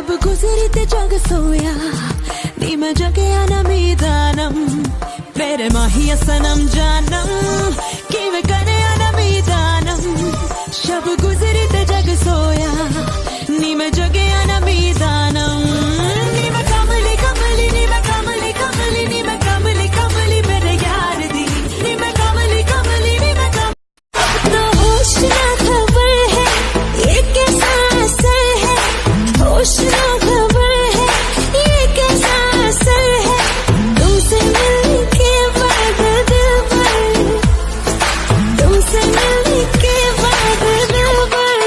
शब गुजरिते जग सोया नीम जगया मीदानम मेरे माहिया सनम जानम किवे करे मीदानम शब गुजरिते जग सोया नीम जगया मीदानम नीम कमली कमली नीम कमली कमली नीम कमली कमली मेरे यार दी नीम कमली कमली नीम कमली तो होश ना खबर है ये कैसा असर है होश ना खबर है ये कैसा असर है तुमसे मिलने के बाद दिल भर तुमसे मिलने के बाद दिल भर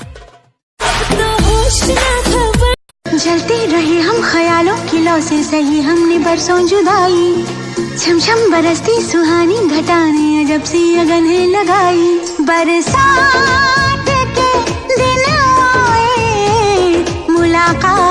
तो होश ना खबर जलते रहे हम ख्यालों की लौ से सही हमने बरसों जुदाई छमछम बरसती सुहानी घटाने अजब सी अगन है लगाई बरसात के दिन आए मुलाकात